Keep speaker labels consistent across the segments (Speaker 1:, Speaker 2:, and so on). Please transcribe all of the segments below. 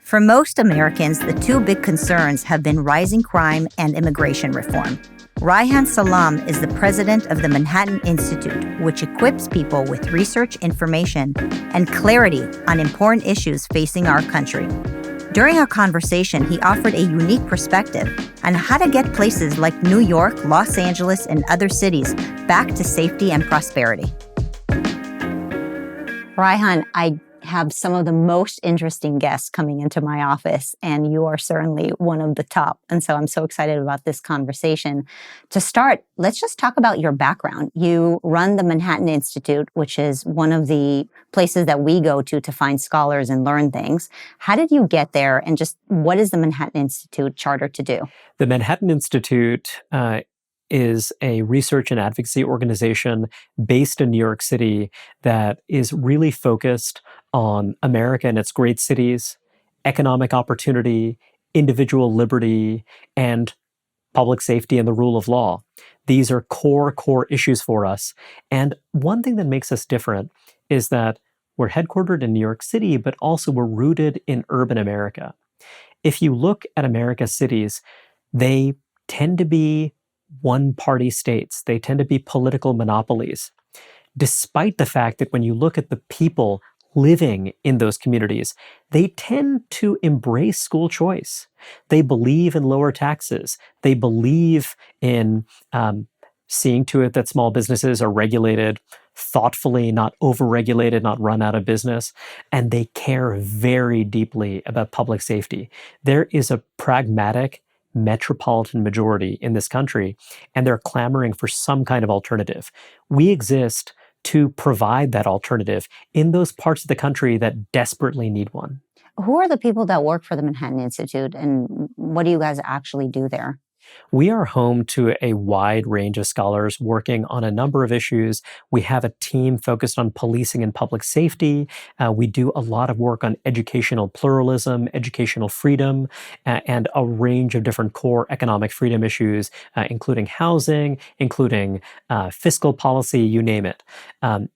Speaker 1: For most Americans, the two big concerns have been rising crime and immigration reform. Reihan Salam is the president of the Manhattan Institute, which equips people with research information and clarity on important issues facing our country. During our conversation, he offered a unique perspective on how to get places like New York, Los Angeles, and other cities back to safety and prosperity. Reihan, I have some of the most interesting guests coming into my office, and you are certainly one of the top. And so I'm so excited about this conversation. To start, let's just talk about your background. You run the Manhattan Institute, which is one of the places that we go to find scholars and learn things. How did you get there, and just what is the Manhattan Institute chartered to do?
Speaker 2: The Manhattan Institute is a research and advocacy organization based in New York City that is really focused on America and its great cities, economic opportunity, individual liberty, and public safety and the rule of law. These are core issues for us. And one thing that makes us different is that we're headquartered in New York City, but also we're rooted in urban America. If you look at America's cities, they tend to be one-party states. They tend to be political monopolies, despite the fact that when you look at the people living in those communities, they tend to embrace school choice. They believe in lower taxes. They believe in seeing to it that small businesses are regulated thoughtfully, not overregulated, not run out of business. And they care very deeply about public safety. There is a pragmatic metropolitan majority in this country, and they're clamoring for some kind of alternative. We exist to provide that alternative in those parts of the country that desperately need one.
Speaker 1: Who are the people that work for the Manhattan Institute, and what do you guys actually do there?
Speaker 2: We are home to a wide range of scholars working on a number of issues. We have a team focused on policing and public safety. We do a lot of work on educational pluralism, educational freedom, and a range of different core economic freedom issues, including housing, including fiscal policy, you name it.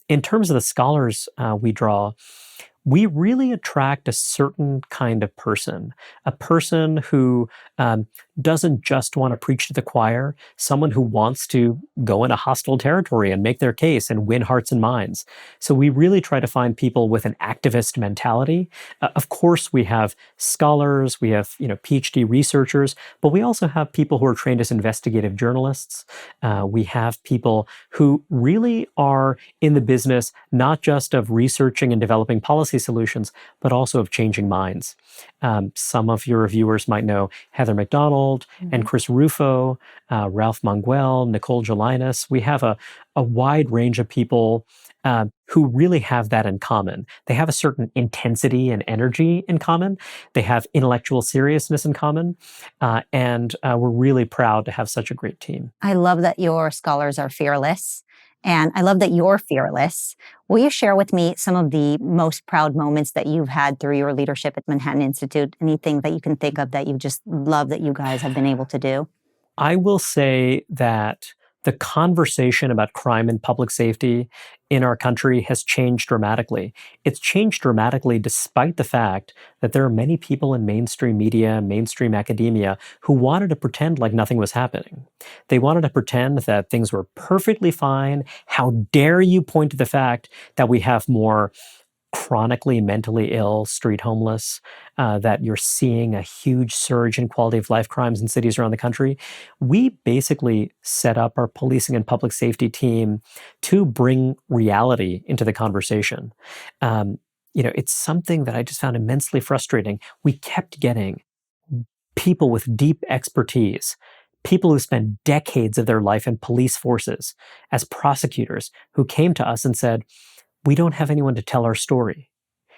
Speaker 2: In terms of the scholars we draw, we really attract a certain kind of person, a person who doesn't just want to preach to the choir, someone who wants to go into hostile territory and make their case and win hearts and minds. So we really try to find people with an activist mentality. Of course, we have scholars, we have PhD researchers, but we also have people who are trained as investigative journalists. We have people who really are in the business not just of researching and developing policy solutions, but also of changing minds. Some of your viewers might know Heather McDonald and Chris Rufo, Ralph Manguel, Nicole Gelinas. We have a wide range of people who really have that in common. They have a certain intensity and energy in common. They have intellectual seriousness in common. And we're really proud to have such a great team.
Speaker 1: I love that your scholars are fearless. And I love that you're fearless. Will you share with me some of the most proud moments that you've had through your leadership at Manhattan Institute? Anything that you can think of that you just love that you guys have been able to do?
Speaker 2: I will say that the conversation about crime and public safety in our country has changed dramatically. It's changed dramatically despite the fact that there are many people in mainstream media, mainstream academia, who wanted to pretend like nothing was happening. They wanted to pretend that things were perfectly fine. How dare you point to the fact that we have more chronically mentally ill, street homeless, that you're seeing a huge surge in quality of life crimes in cities around the country. We basically set up our policing and public safety team to bring reality into the conversation. It's something that I just found immensely frustrating. We kept getting people with deep expertise, people who spent decades of their life in police forces as prosecutors, who came to us and said, we don't have anyone to tell our story.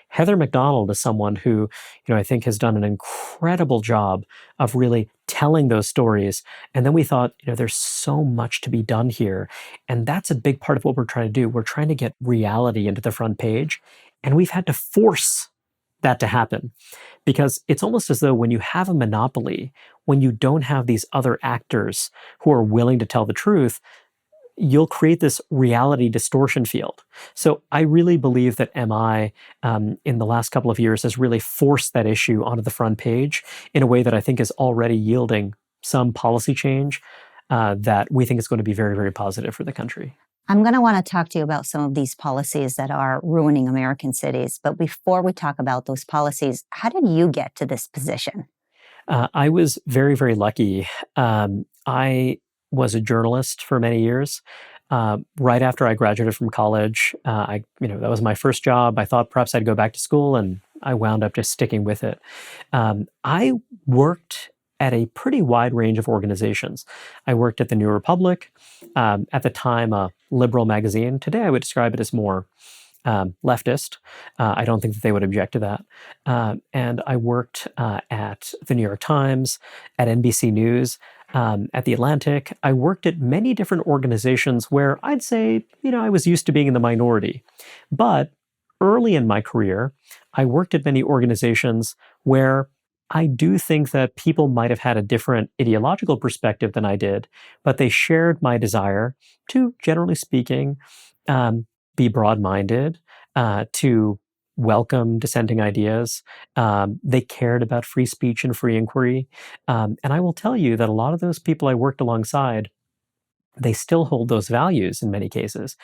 Speaker 2: Heather McDonald is someone who, I think has done an incredible job of really telling those stories. And then we thought, there's so much to be done here. And that's a big part of what we're trying to do. We're trying to get reality into the front page. And we've had to force that to happen, because it's almost as though when you have a monopoly, when you don't have these other actors who are willing to tell the truth, you'll create this reality distortion field. So I really believe that MI in the last couple of years has really forced that issue onto the front page in a way that I think is already yielding some policy change that we think is going to be very, very positive for the country.
Speaker 1: I'm going to want to talk to you about some of these policies that are ruining American cities. But before we talk about those policies, how did you get to this position?
Speaker 2: I was very, very lucky. I was a journalist for many years. Right after I graduated from college, that was my first job. I thought perhaps I'd go back to school, and I wound up just sticking with it. I worked at a pretty wide range of organizations. I worked at the New Republic, at the time a liberal magazine. Today I would describe it as more leftist. I don't think that they would object to that. And I worked at the New York Times, at NBC News, at The Atlantic. I worked at many different organizations where I'd say, I was used to being in the minority. But early in my career, I worked at many organizations where I do think that people might have had a different ideological perspective than I did, but they shared my desire to, generally speaking, be broad-minded, to welcome dissenting ideas. They cared about free speech and free inquiry. And I will tell you that a lot of those people I worked alongside, they still hold those values in many cases,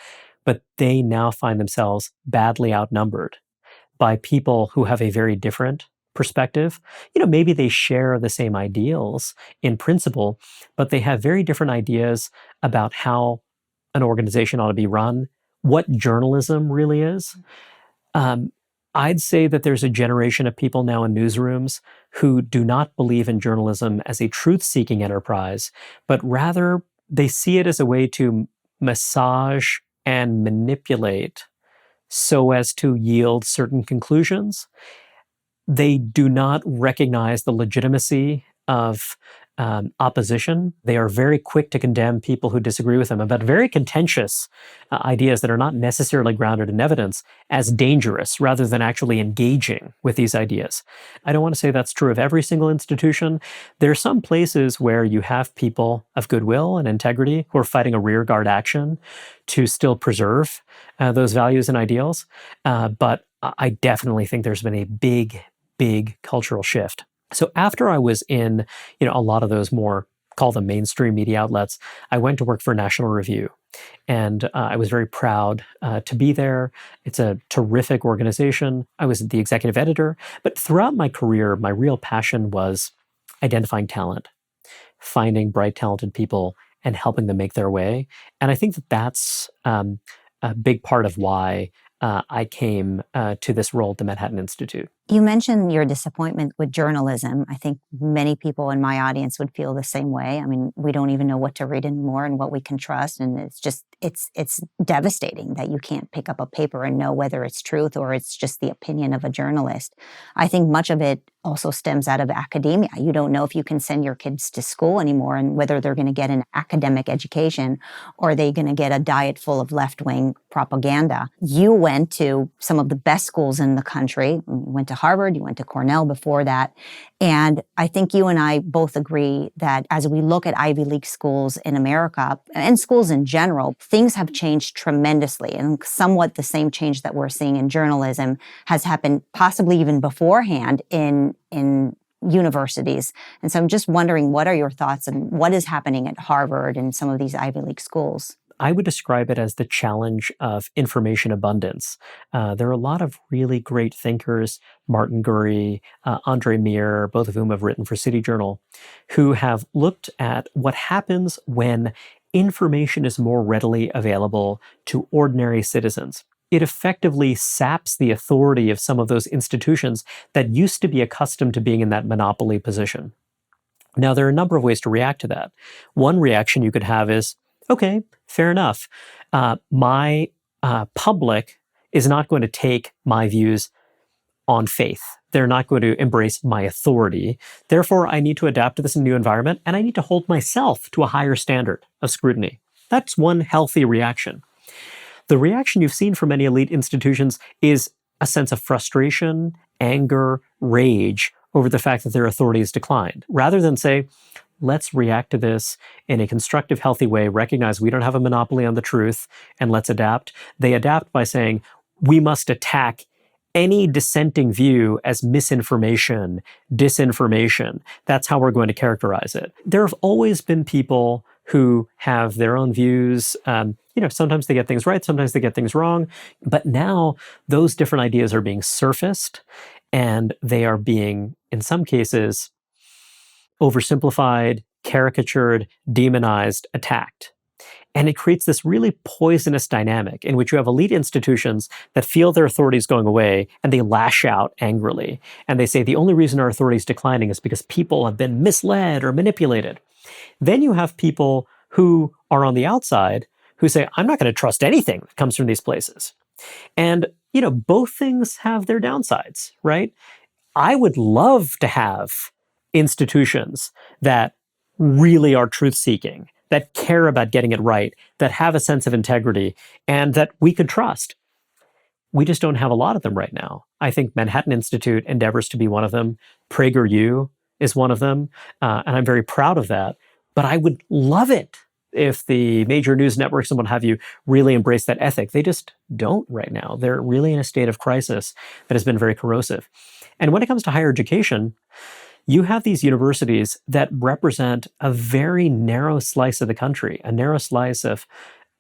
Speaker 2: but they now find themselves badly outnumbered by people who have a very different perspective. Maybe they share the same ideals in principle, but they have very different ideas about how an organization ought to be run, what journalism really is. I'd say that there's a generation of people now in newsrooms who do not believe in journalism as a truth-seeking enterprise, but rather they see it as a way to massage and manipulate so as to yield certain conclusions. They do not recognize the legitimacy of opposition. They are very quick to condemn people who disagree with them about very contentious ideas that are not necessarily grounded in evidence as dangerous rather than actually engaging with these ideas. I don't want to say that's true of every single institution. There are some places where you have people of goodwill and integrity who are fighting a rearguard action to still preserve those values and ideals. But I definitely think there's been a big cultural shift. So after I was in, a lot of those more, call them mainstream media outlets, I went to work for National Review. And I was very proud to be there. It's a terrific organization. I was the executive editor. But throughout my career, my real passion was identifying talent, finding bright, talented people, and helping them make their way. And I think that that's a big part of why I came to this role at the Manhattan Institute.
Speaker 1: You mentioned your disappointment with journalism. I think many people in my audience would feel the same way. I mean, we don't even know what to read anymore and what we can trust. And it's devastating that you can't pick up a paper and know whether it's truth or it's just the opinion of a journalist. I think much of it also stems out of academia. You don't know if you can send your kids to school anymore and whether they're going to get an academic education or are they going to get a diet full of left-wing propaganda. You went to some of the best schools in the country. You went to Harvard, you went to Cornell before that. And I think you and I both agree that as we look at Ivy League schools in America and schools in general, things have changed tremendously. And somewhat the same change that we're seeing in journalism has happened possibly even beforehand in universities. And so I'm just wondering, what are your thoughts on what is happening at Harvard and some of these Ivy League schools?
Speaker 2: I would describe it as the challenge of information abundance. There are a lot of really great thinkers, Martin Gurry, Andre Meir, both of whom have written for City Journal, who have looked at what happens when information is more readily available to ordinary citizens. It effectively saps the authority of some of those institutions that used to be accustomed to being in that monopoly position. Now, there are a number of ways to react to that. One reaction you could have is, okay, fair enough. My public is not going to take my views on faith. They're not going to embrace my authority. Therefore, I need to adapt to this new environment, and I need to hold myself to a higher standard of scrutiny. That's one healthy reaction. The reaction you've seen from many elite institutions is a sense of frustration, anger, rage over the fact that their authority has declined, rather than say, let's react to this in a constructive, healthy way, recognize we don't have a monopoly on the truth, and let's adapt. They adapt by saying, we must attack any dissenting view as misinformation, disinformation. That's how we're going to characterize it. There have always been people who have their own views. Sometimes they get things right, sometimes they get things wrong. But now those different ideas are being surfaced, and they are being, in some cases, oversimplified, caricatured, demonized, attacked. And it creates this really poisonous dynamic in which you have elite institutions that feel their authority is going away, and they lash out angrily. And they say the only reason our authority is declining is because people have been misled or manipulated. Then you have people who are on the outside who say, I'm not going to trust anything that comes from these places. And, both things have their downsides, right? I would love to have institutions that really are truth-seeking, that care about getting it right, that have a sense of integrity, and that we could trust. We just don't have a lot of them right now. I think Manhattan Institute endeavors to be one of them. PragerU is one of them, and I'm very proud of that. But I would love it if the major news networks and what have you really embrace that ethic. They just don't right now. They're really in a state of crisis that has been very corrosive. And when it comes to higher education, you have these universities that represent a very narrow slice of the country, a narrow slice of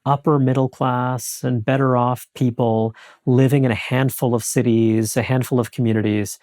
Speaker 2: upper middle class and better off people living in a handful of cities, a handful of communities.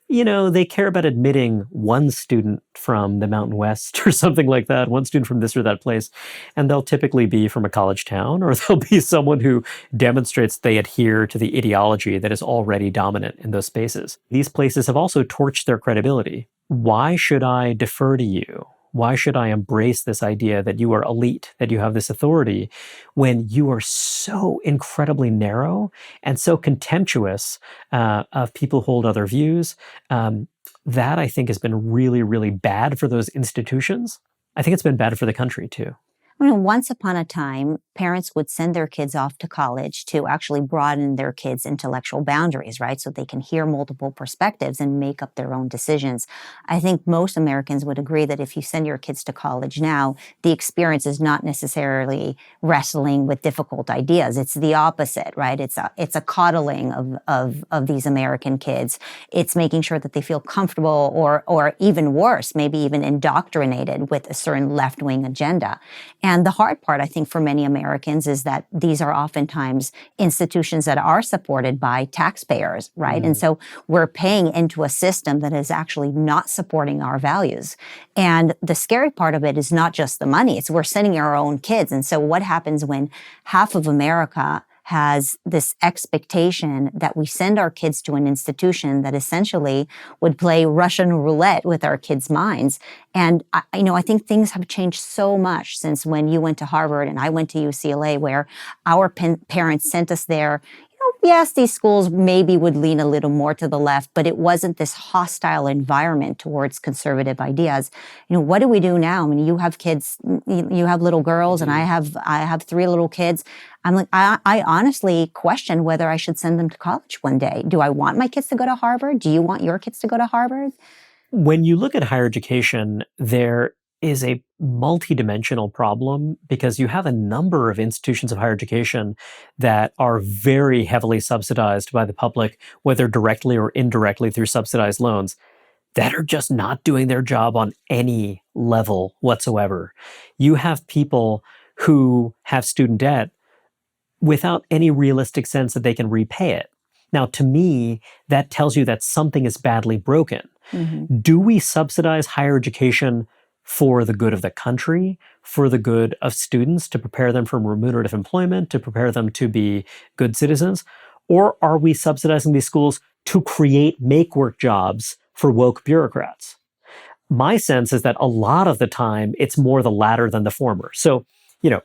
Speaker 2: They care about admitting one student from the Mountain West or something like that, one student from this or that place, and they'll typically be from a college town, or they'll be someone who demonstrates they adhere to the ideology that is already dominant in those spaces. These places have also torched their credibility. Why should I defer to you? Why should I embrace this idea that you are elite, that you have this authority, when you are so incredibly narrow and so contemptuous of people who hold other views? That, I think, has been really, really bad for those institutions. I think it's been bad for the country, too.
Speaker 1: Once upon a time, parents would send their kids off to college to actually broaden their kids' intellectual boundaries, right? So they can hear multiple perspectives and make up their own decisions. I think most Americans would agree that if you send your kids to college now, the experience is not necessarily wrestling with difficult ideas. It's the opposite, right? It's a coddling of these American kids. It's making sure that they feel comfortable or even worse, maybe even indoctrinated with a certain left-wing agenda. And the hard part, I think, for many Americans is that these are oftentimes institutions that are supported by taxpayers, right? And so we're paying into a system that is actually not supporting our values. And the scary part of it is not just the money, it's we're sending our own kids. And so what happens when half of America has this expectation that we send our kids to an institution that essentially would play Russian roulette with our kids' minds? And I think things have changed so much since when you went to Harvard and I went to UCLA, where our parents sent us there. Yes, these schools maybe would lean a little more to the left, but it wasn't this hostile environment towards conservative ideas. What do we do now? You have kids, you have little girls, and I have 3 little kids. I'm like, I honestly question whether I should send them to college one day. Do I want my kids to go to Harvard? Do you want your kids to go to Harvard?
Speaker 2: When you look at higher education, there is a multidimensional problem because you have a number of institutions of higher education that are very heavily subsidized by the public, whether directly or indirectly through subsidized loans, that are just not doing their job on any level whatsoever. You have people who have student debt without any realistic sense that they can repay it. Now, to me, that tells you that something is badly broken. Mm-hmm. Do we subsidize higher education for the good of the country, for the good of students, to prepare them for remunerative employment, to prepare them to be good citizens? Or are we subsidizing these schools to create make-work jobs for woke bureaucrats? My sense is that a lot of the time, it's more the latter than the former. So,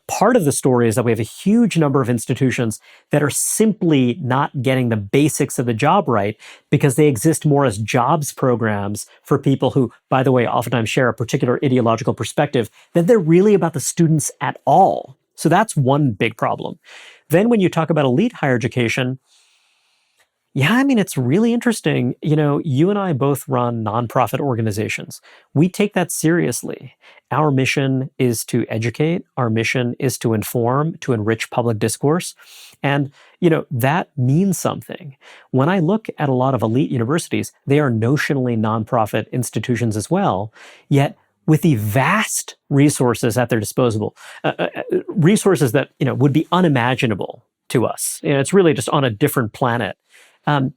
Speaker 2: part of the story is that we have a huge number of institutions that are simply not getting the basics of the job right because they exist more as jobs programs for people who, by the way, oftentimes share a particular ideological perspective than they're really about the students at all. So that's one big problem. Then when you talk about elite higher education, Yeah, I mean, it's really interesting. You and I both run nonprofit organizations. We take that seriously. Our mission is to educate, our mission is to inform, to enrich public discourse. And, that means something. When I look at a lot of elite universities, they are notionally nonprofit institutions as well, yet with the vast resources at their disposal, resources that, would be unimaginable to us. It's really just on a different planet. Um,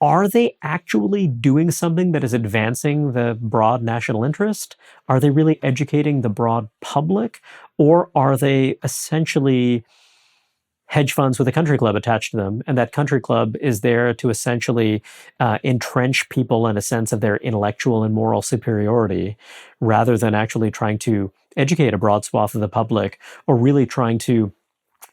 Speaker 2: are they actually doing something that is advancing the broad national interest? Are they really educating the broad public? Or are they essentially hedge funds with a country club attached to them? And that country club is there to essentially entrench people in a sense of their intellectual and moral superiority rather than actually trying to educate a broad swath of the public or really trying to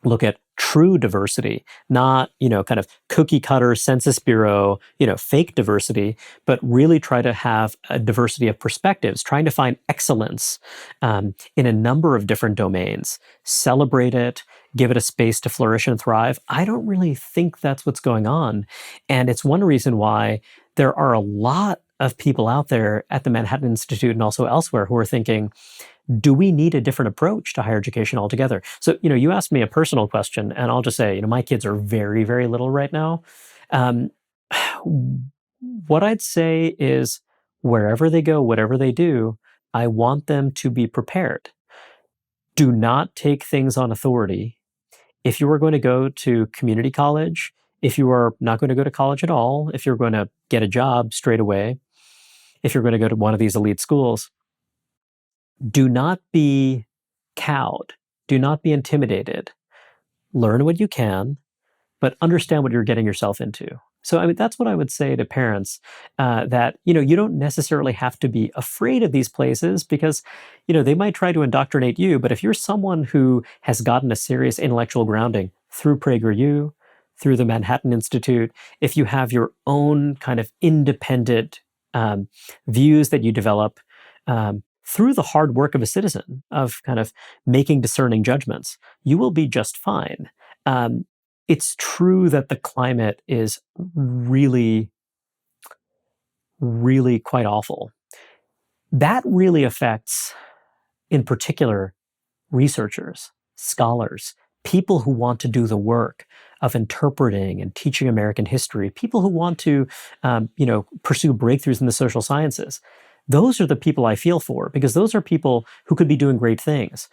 Speaker 2: look at true diversity, not, kind of cookie cutter Census Bureau, fake diversity, but really try to have a diversity of perspectives, trying to find excellence in a number of different domains, celebrate it, give it a space to flourish and thrive. I don't really think that's what's going on. And it's one reason why there are a lot of people out there at the Manhattan Institute and also elsewhere who are thinking, do we need a different approach to higher education altogether? So, you asked me a personal question, and I'll just say, my kids are very, very little right now. Um, what I'd say is wherever they go, whatever they do, I want them to be prepared. Do not take things on authority. If you are going to go to community college, if you are not going to go to college at all, if you're going to get a job straight away, if you're going to go to one of these elite schools, do not be cowed. Do not be intimidated. Learn what you can, but understand what you're getting yourself into. So, I mean, that's what I would say to parents, that, you don't necessarily have to be afraid of these places because, they might try to indoctrinate you. But if you're someone who has gotten a serious intellectual grounding through PragerU, through the Manhattan Institute, if you have your own kind of independent views that you develop, through the hard work of a citizen, of kind of making discerning judgments, you will be just fine. It's true that the climate is really, really quite awful. That really affects, in particular, researchers, scholars, people who want to do the work of interpreting and teaching American history, people who want to, pursue breakthroughs in the social sciences. Those are the people I feel for because those are people who could be doing great things.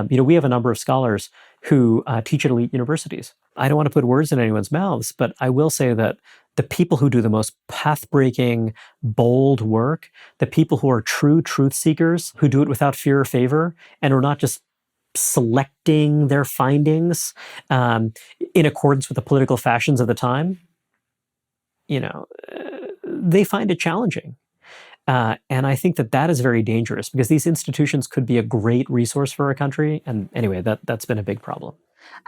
Speaker 2: We have a number of scholars who teach at elite universities. I don't want to put words in anyone's mouths, but I will say that the people who do the most path-breaking, bold work, the people who are true truth seekers, who do it without fear or favor, and are not just selecting their findings in accordance with the political fashions of the time, they find it challenging. And I think that is very dangerous because these institutions could be a great resource for our country. And anyway, that's been a big problem.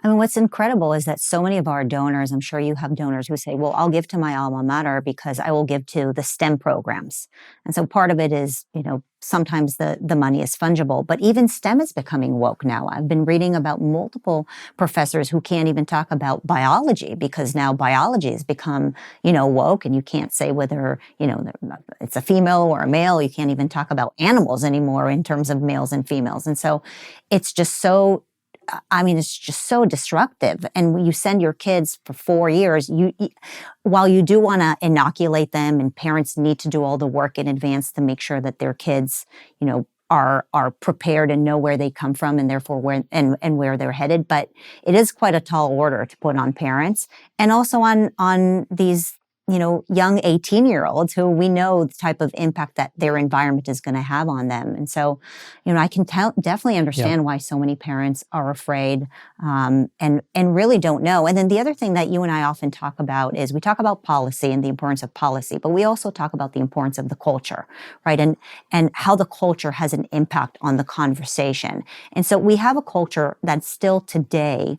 Speaker 1: I mean, what's incredible is that so many of our donors, I'm sure you have donors who say, well, I'll give to my alma mater because I will give to the STEM programs. And so part of it is, sometimes the money is fungible, but even STEM is becoming woke now. I've been reading about multiple professors who can't even talk about biology because now biology has become, woke, and you can't say whether, it's a female or a male. You can't even talk about animals anymore in terms of males and females. And so it's just so disruptive. And when you send your kids for 4 years, while you do want to inoculate them, and parents need to do all the work in advance to make sure that their kids, are prepared and know where they come from and therefore where they're headed. But it is quite a tall order to put on parents and also on these young 18-year-olds who we know the type of impact that their environment is going to have on them. And so, I can definitely understand why so many parents are afraid and really don't know. And then the other thing that you and I often talk about is we talk about policy and the importance of policy, but we also talk about the importance of the culture, right? And how the culture has an impact on the conversation. And so we have a culture that still today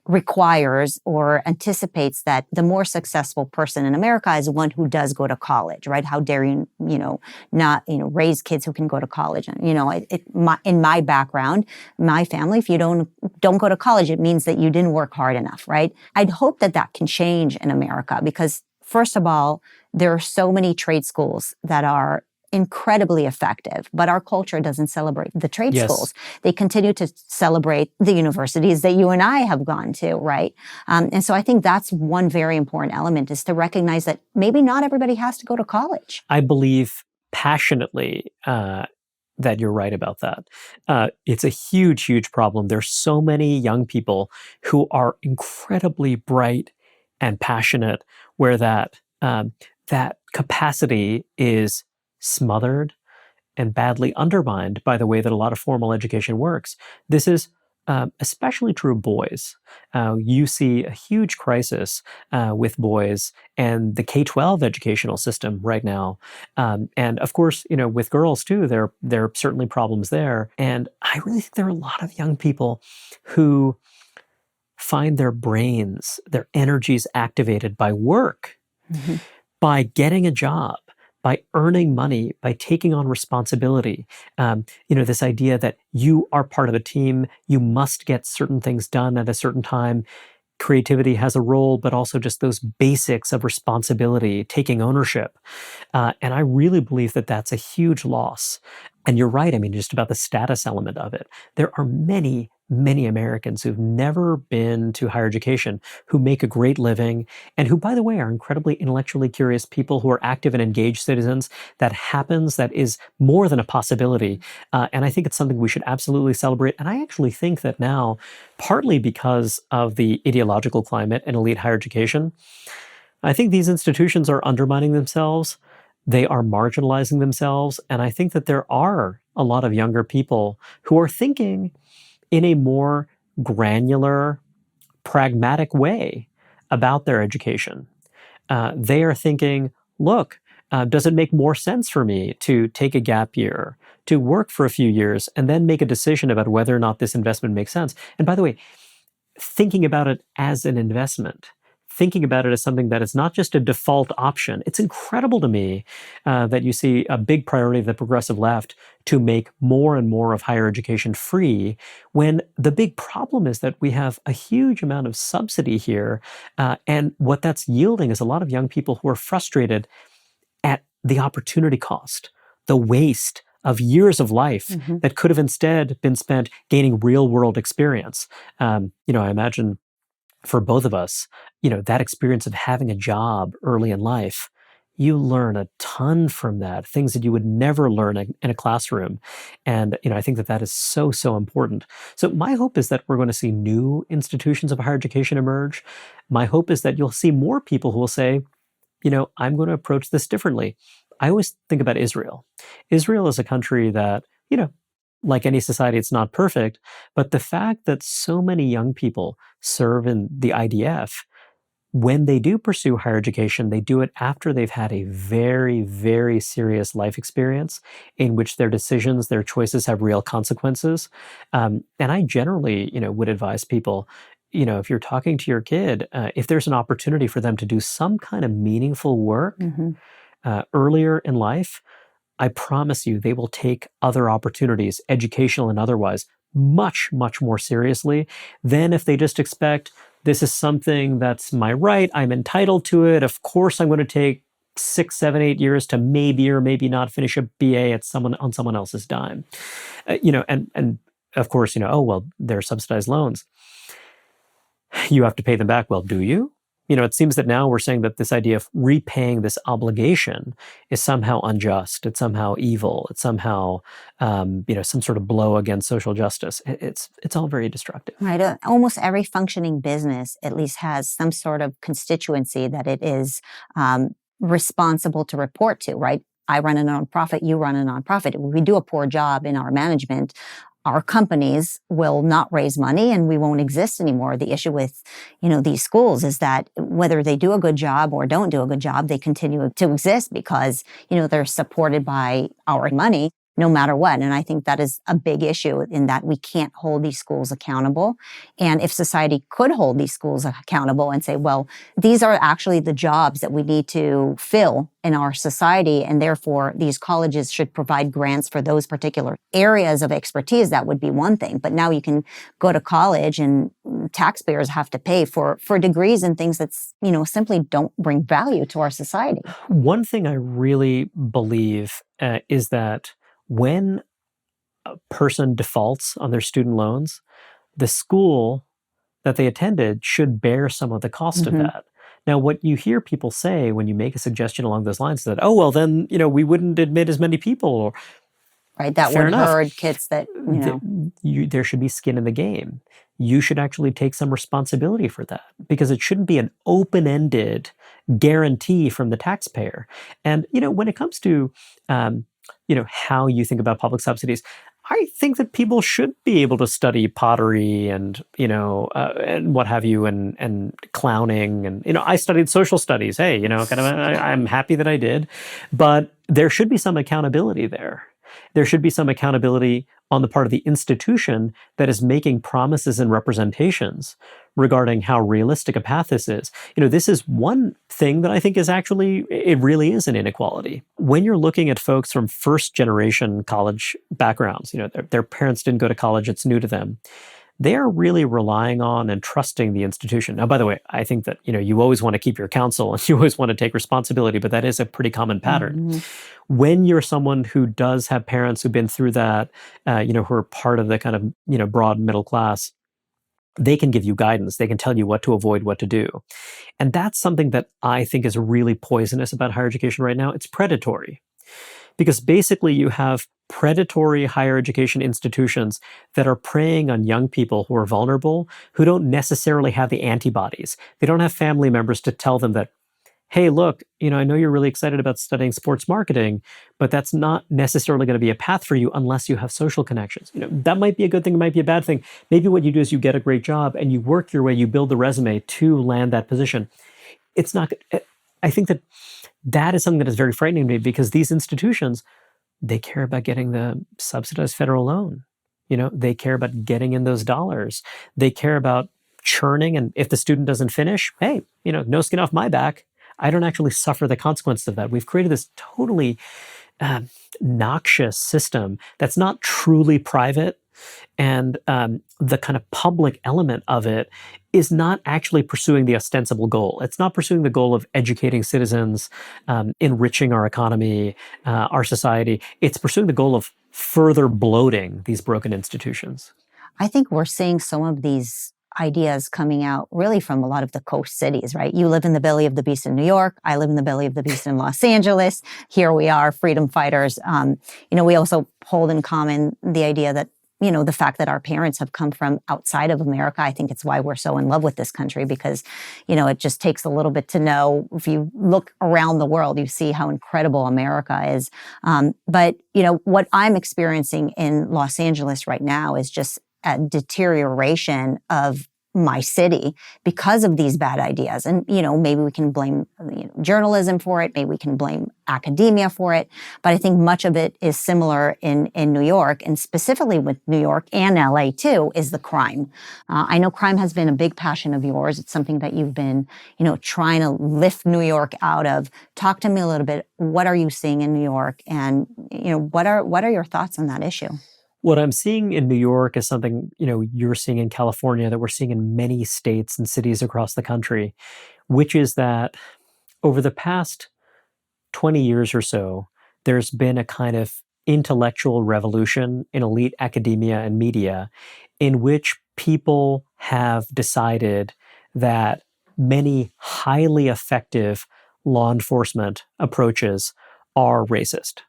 Speaker 1: requires or anticipates that the more successful person in America is one who does go to college, right? How dare you, not, raise kids who can go to college. And, in my background, my family, if you don't go to college, it means that you didn't work hard enough, right? I'd hope that can change in America because first of all, there are so many trade schools that are incredibly effective, but our culture doesn't celebrate the trade schools. They continue to celebrate the universities that you and I have gone to, right? And so I think that's one very important element, is to recognize that maybe not everybody has to go to college.
Speaker 2: I believe passionately that you're right about that. It's a huge, huge problem. There's so many young people who are incredibly bright and passionate, where that capacity is smothered and badly undermined by the way that a lot of formal education works. This is especially true of boys. You see a huge crisis with boys and the K-12 educational system right now. And of course, with girls too, there are certainly problems there. And I really think there are a lot of young people who find their brains, their energies activated by work, by getting a job, by earning money, by taking on responsibility. This idea that you are part of a team, you must get certain things done at a certain time. Creativity has a role, but also just those basics of responsibility, taking ownership. And I really believe that that's a huge loss. And you're right, just about the status element of it. There are many, many Americans who've never been to higher education, who make a great living, and who, by the way, are incredibly intellectually curious people who are active and engaged citizens. That happens. That is more than a possibility. And I think it's something we should absolutely celebrate. And I actually think that now, partly because of the ideological climate in elite higher education, I think these institutions are undermining themselves. They are marginalizing themselves. And I think that there are a lot of younger people who are thinking in a more granular, pragmatic way about their education. They are thinking, look, does it make more sense for me to take a gap year, to work for a few years, and then make a decision about whether or not this investment makes sense? And by the way, thinking about it as an investment, thinking about it as something that is not just a default option. It's incredible to me that you see a big priority of the progressive left to make more and more of higher education free, when the big problem is that we have a huge amount of subsidy here. And what that's yielding is a lot of young people who are frustrated at the opportunity cost, the waste of years of life that could have instead been spent gaining real world experience. I imagine for both of us, that experience of having a job early in life, you learn a ton from that, things that you would never learn in a classroom. And, I think that is so, so important. So my hope is that we're going to see new institutions of higher education emerge. My hope is that you'll see more people who will say, I'm going to approach this differently. I always think about Israel. Israel is a country that, like any society, it's not perfect, but the fact that so many young people serve in the IDF, when they do pursue higher education, they do it after they've had a very, very serious life experience in which their decisions, their choices have real consequences. And I generally, would advise people, if you're talking to your kid, if there's an opportunity for them to do some kind of meaningful work earlier in life, I promise you they will take other opportunities, educational and otherwise, much, much more seriously than if they just expect this is something that's my right, I'm entitled to it. Of course, I'm going to take 6, 7, 8 years to maybe or maybe not finish a BA on someone else's dime. And of course, oh, well, they're subsidized loans. You have to pay them back. Well, do you? It seems that now we're saying that this idea of repaying this obligation is somehow unjust. It's somehow evil. It's somehow, some sort of blow against social justice. It's all very destructive.
Speaker 1: Right. Almost every functioning business at least has some sort of constituency that it is responsible to report to, right? I run a nonprofit, you run a nonprofit. If we do a poor job in our management, our companies will not raise money and we won't exist anymore. The issue with, these schools is that whether they do a good job or don't do a good job, they continue to exist because, they're supported by our money. no matter what. And I think that is a big issue in that we can't hold these schools accountable. And if society could hold these schools accountable and say, well, these are actually the jobs that we need to fill in our society, and therefore these colleges should provide grants for those particular areas of expertise, that would be one thing. But now you can go to college and taxpayers have to pay for degrees and things that's, simply don't bring value to our society.
Speaker 2: One thing I really believe is that when a person defaults on their student loans, the school that they attended should bear some of the cost of that. Now, what you hear people say when you make a suggestion along those lines is that, oh, well, then, we wouldn't admit as many people. Or,
Speaker 1: right, that would hurt kids that,
Speaker 2: there should be skin in the game. You should actually take some responsibility for that, because it shouldn't be an open-ended guarantee from the taxpayer. And, when it comes to, how you think about public subsidies, I think that people should be able to study pottery and, and what have you, and clowning. And, I studied social studies. Hey, I'm happy that I did. But there should be some accountability there. There should be some accountability on the part of the institution that is making promises and representations regarding how realistic a path this is. This is one thing that I think is actually, it really is an inequality. When you're looking at folks from first generation college backgrounds, their parents didn't go to college, it's new to them. They are really relying on and trusting the institution. Now, by the way, I think that, you always want to keep your counsel and you always want to take responsibility, but that is a pretty common pattern. When you're someone who does have parents who've been through that, who are part of the kind of, broad middle class, they can give you guidance. They can tell you what to avoid, what to do. And that's something that I think is really poisonous about higher education right now. It's predatory. Because basically you have predatory higher education institutions that are preying on young people who are vulnerable, who don't necessarily have the antibodies. They don't have family members to tell them that, hey, look, I know you're really excited about studying sports marketing, but that's not necessarily going to be a path for you unless you have social connections. That might be a good thing, it might be a bad thing. Maybe what you do is you get a great job and you work your way, you build the resume to land that position. It's not, I think that is something that is very frightening to me, because these institutions, they care about getting the subsidized federal loan. They care about getting in those dollars. They care about churning. And if the student doesn't finish, hey, no skin off my back. I don't actually suffer the consequences of that. We've created this totally noxious system that's not truly private. And the kind of public element of it is not actually pursuing the ostensible goal. It's not pursuing the goal of educating citizens, enriching our economy, our society. It's pursuing the goal of further bloating these broken institutions.
Speaker 1: I think we're seeing some of these ideas coming out really from a lot of the coast cities, right? You live in the belly of the beast in New York. I live in the belly of the beast in Los Angeles. Here we are, freedom fighters. We also hold in common the idea that, the fact that our parents have come from outside of America. I think it's why we're so in love with this country, because, it just takes a little bit to know. If you look around the world, you see how incredible America is. But what I'm experiencing in Los Angeles right now is just a deterioration of my city because of these bad ideas. And, maybe we can blame journalism for it. Maybe we can blame academia for it. But I think much of it is similar in New York, and specifically with New York and LA too, is the crime. I know crime has been a big passion of yours. It's something that you've been, trying to lift New York out of. Talk to me a little bit. What are you seeing in New York? And, what are your thoughts on that issue?
Speaker 2: What I'm seeing in New York is something, you're seeing in California, that we're seeing in many states and cities across the country, which is that over the past 20 years or so, there's been a kind of intellectual revolution in elite academia and media in which people have decided that many highly effective law enforcement approaches are racist.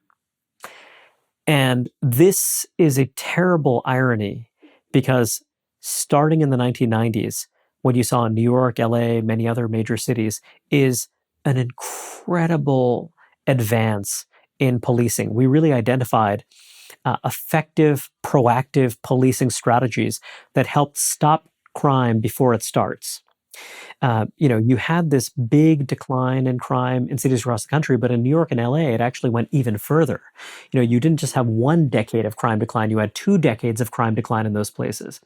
Speaker 2: And this is a terrible irony, because starting in the 1990s, what you saw in New York, LA, many other major cities, is an incredible advance in policing. We really identified effective, proactive policing strategies that helped stop crime before it starts. You had this big decline in crime in cities across the country, but in New York and LA, it actually went even further. You didn't just have 1 decade of crime decline, you had 2 decades of crime decline in those places.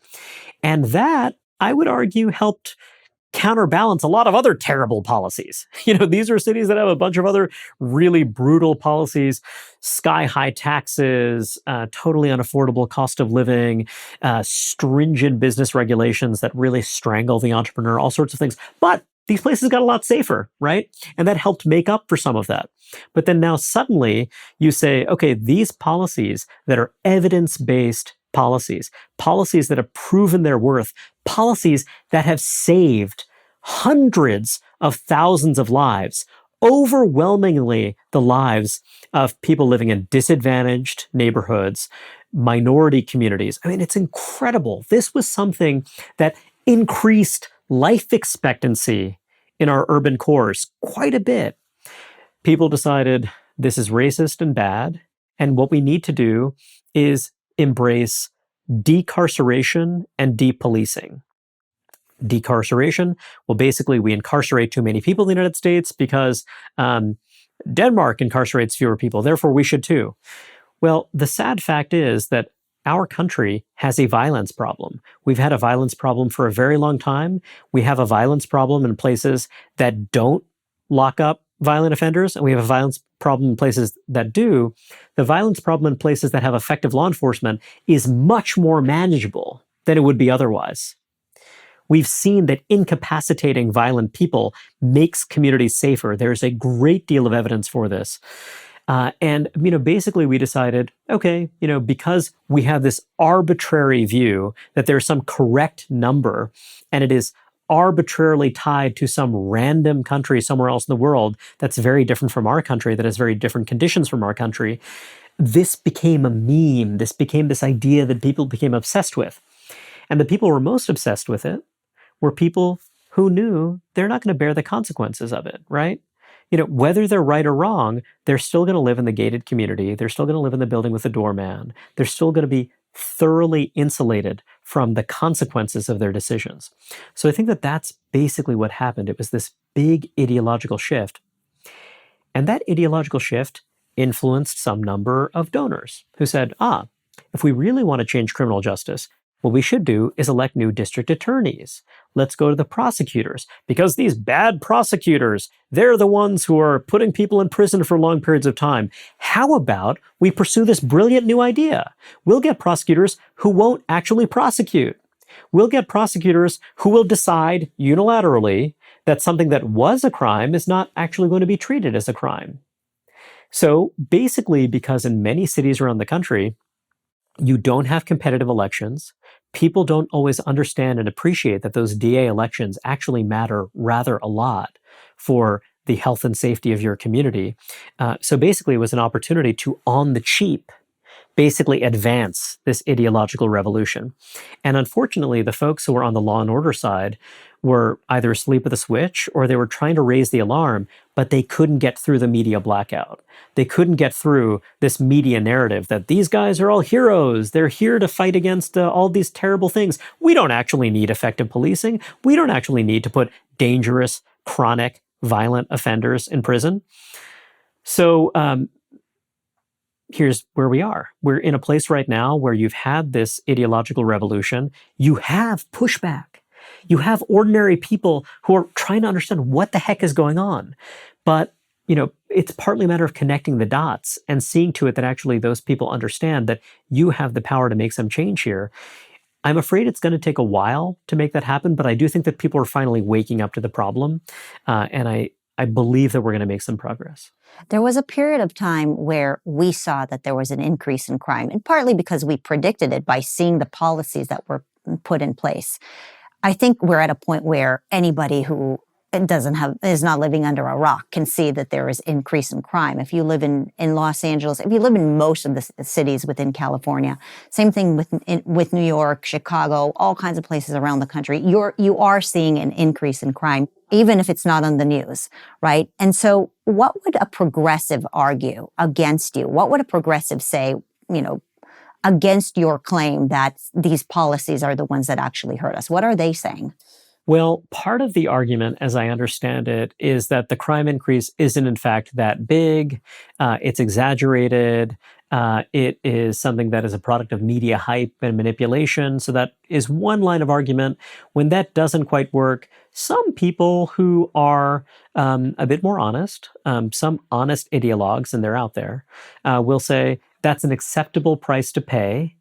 Speaker 2: And that, I would argue, helped counterbalance a lot of other terrible policies. These are cities that have a bunch of other really brutal policies, sky-high taxes, totally unaffordable cost of living, stringent business regulations that really strangle the entrepreneur, all sorts of things. But these places got a lot safer, right? And that helped make up for some of that. But then now suddenly you say, okay, these policies that are evidence-based policies that have proven their worth, policies that have saved hundreds of thousands of lives, overwhelmingly the lives of people living in disadvantaged neighborhoods, minority communities. I mean, it's incredible. This was something that increased life expectancy in our urban cores quite a bit. People decided this is racist and bad, and what we need to do is embrace decarceration and depolicing. Decarceration, well, basically, we incarcerate too many people in the United States because Denmark incarcerates fewer people, therefore we should too. Well, the sad fact is that our country has a violence problem. We've had a violence problem for a very long time. We have a violence problem in places that don't lock up violent offenders, and we have a violence problem in places that do. The violence problem in places that have effective law enforcement is much more manageable than it would be otherwise. We've seen that incapacitating violent people makes communities safer. There's a great deal of evidence for this. And basically we decided, okay, because we have this arbitrary view that there's some correct number and it is arbitrarily tied to some random country somewhere else in the world that's very different from our country, that has very different conditions from our country, this became a meme. This became this idea that people became obsessed with. And the people who were most obsessed with it were people who knew they're not going to bear the consequences of it, right? Whether they're right or wrong, they're still going to live in the gated community. They're still going to live in the building with the doorman. They're still going to be thoroughly insulated from the consequences of their decisions. So I think that that's basically what happened. It was this big ideological shift. And that ideological shift influenced some number of donors who said, if we really want to change criminal justice, what we should do is elect new district attorneys. Let's go to the prosecutors, because these bad prosecutors, they're the ones who are putting people in prison for long periods of time. How about we pursue this brilliant new idea? We'll get prosecutors who won't actually prosecute. We'll get prosecutors who will decide unilaterally that something that was a crime is not actually going to be treated as a crime. So basically, because in many cities around the country, you don't have competitive elections, people don't always understand and appreciate that those DA elections actually matter rather a lot for the health and safety of your community. So basically, it was an opportunity to, on the cheap, basically advance this ideological revolution. And unfortunately, the folks who were on the law and order side were either asleep at the switch or they were trying to raise the alarm, but they couldn't get through the media blackout. They couldn't get through this media narrative that these guys are all heroes. They're here to fight against all these terrible things. We don't actually need effective policing. We don't actually need to put dangerous, chronic, violent offenders in prison. So here's where we are. We're in a place right now where you've had this ideological revolution. You have pushback. You have ordinary people who are trying to understand what the heck is going on. But, it's partly a matter of connecting the dots and seeing to it that actually those people understand that you have the power to make some change here. I'm afraid it's going to take a while to make that happen, but I do think that people are finally waking up to the problem. And I believe that we're going to make some progress.
Speaker 1: There was a period of time where we saw that there was an increase in crime, and partly because we predicted it by seeing the policies that were put in place. I think we're at a point where anybody who is not living under a rock can see that there is increase in crime. If you live in Los Angeles, if you live in most of the cities within California, same thing with New York, Chicago, all kinds of places around the country, you are seeing an increase in crime, even if it's not on the news, right? And so what would a progressive argue against you? What would a progressive say, against your claim that these policies are the ones that actually hurt us? What are they saying?
Speaker 2: Well, part of the argument, as I understand it, is that the crime increase isn't in fact that big. It's exaggerated. It is something that is a product of media hype and manipulation. So that is one line of argument. When that doesn't quite work, some people who are a bit more honest, some honest ideologues, and they're out there, will say that's an acceptable price to pay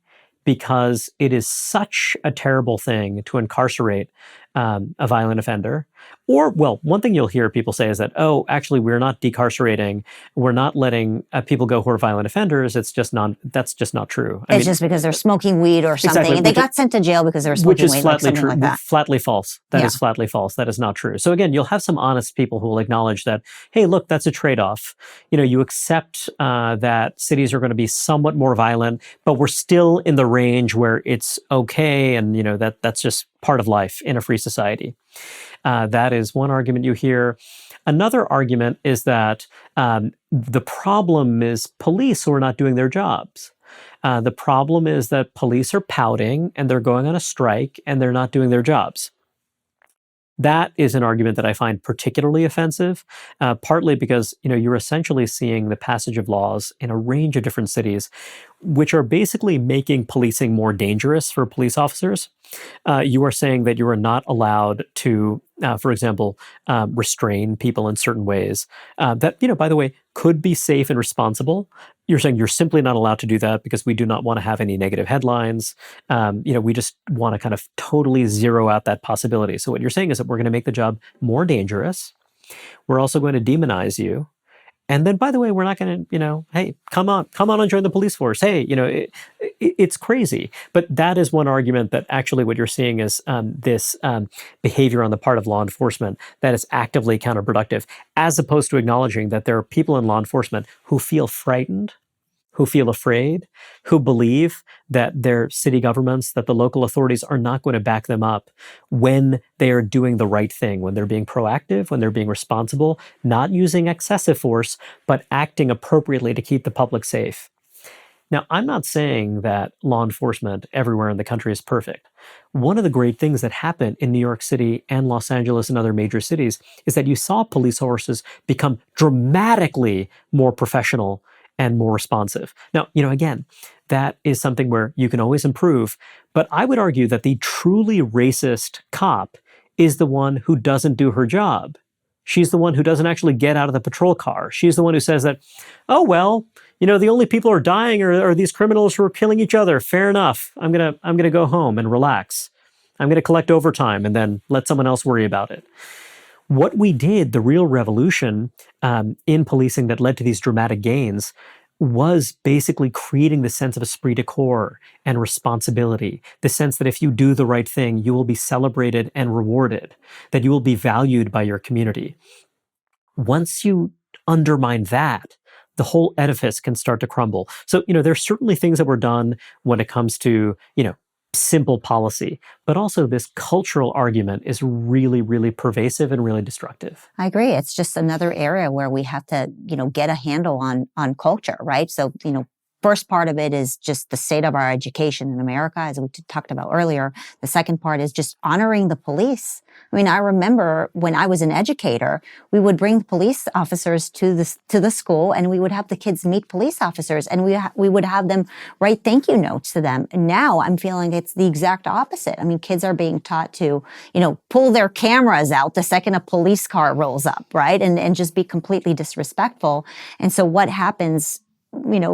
Speaker 2: because it is such a terrible thing to incarcerate a violent offender. Or, well, one thing you'll hear people say is that, oh, actually, we're not decarcerating, we're not letting people go who are violent offenders. That's just not true.
Speaker 1: It's just because they're smoking weed or something.
Speaker 2: Exactly,
Speaker 1: They got sent to jail because they were smoking weed, like something like that.
Speaker 2: Flatly false. That is flatly false. That is not true. So again, you'll have some honest people who will acknowledge that, hey, look, that's a trade-off. You accept that cities are going to be somewhat more violent, but we're still in the range where it's okay, and that's just part of life in a free society. That is one argument you hear. Another argument is that the problem is police who are not doing their jobs. The problem is that police are pouting and they're going on a strike and they're not doing their jobs. That is an argument that I find particularly offensive, partly because you're essentially seeing the passage of laws in a range of different cities, which are basically making policing more dangerous for police officers. You are saying that you are not allowed to, for example, restrain people in certain ways that, by the way, could be safe and responsible. You're saying you're simply not allowed to do that because we do not want to have any negative headlines. We just want to kind of totally zero out that possibility. So what you're saying is that we're going to make the job more dangerous. We're also going to demonize you. And then, by the way, we're not going to, hey, come on and join the police force. Hey, it's crazy. But that is one argument that actually what you're seeing is this behavior on the part of law enforcement that is actively counterproductive, as opposed to acknowledging that there are people in law enforcement who feel frightened, who feel afraid, who believe that their city governments, that the local authorities are not going to back them up when they are doing the right thing, when they're being proactive, when they're being responsible, not using excessive force, but acting appropriately to keep the public safe. Now, I'm not saying that law enforcement everywhere in the country is perfect. One of the great things that happened in New York City and Los Angeles and other major cities is that you saw police forces become dramatically more professional and more responsive. Now, again, that is something where you can always improve, but I would argue that the truly racist cop is the one who doesn't do her job. She's the one who doesn't actually get out of the patrol car. She's the one who says that, oh, well, the only people who are dying are these criminals who are killing each other. Fair enough. I'm gonna go home and relax. I'm gonna collect overtime and then let someone else worry about it. What we did, the real revolution in policing that led to these dramatic gains, was basically creating the sense of esprit de corps and responsibility, the sense that if you do the right thing, you will be celebrated and rewarded, that you will be valued by your community. Once you undermine that, the whole edifice can start to crumble. So, there's certainly things that were done when it comes to, simple policy, but also this cultural argument is really, really pervasive and really destructive.
Speaker 1: I agree. It's just another area where we have to, get a handle on culture, right? So, first part of it is just the state of our education in America, as we talked about earlier. The second part is just honoring the police. I mean, I remember when I was an educator, we would bring police officers to the school, and we would have the kids meet police officers, and we would have them write thank you notes to them. And now I'm feeling it's the exact opposite. I mean, kids are being taught to, pull their cameras out the second a police car rolls up, right? And just be completely disrespectful. And so what happens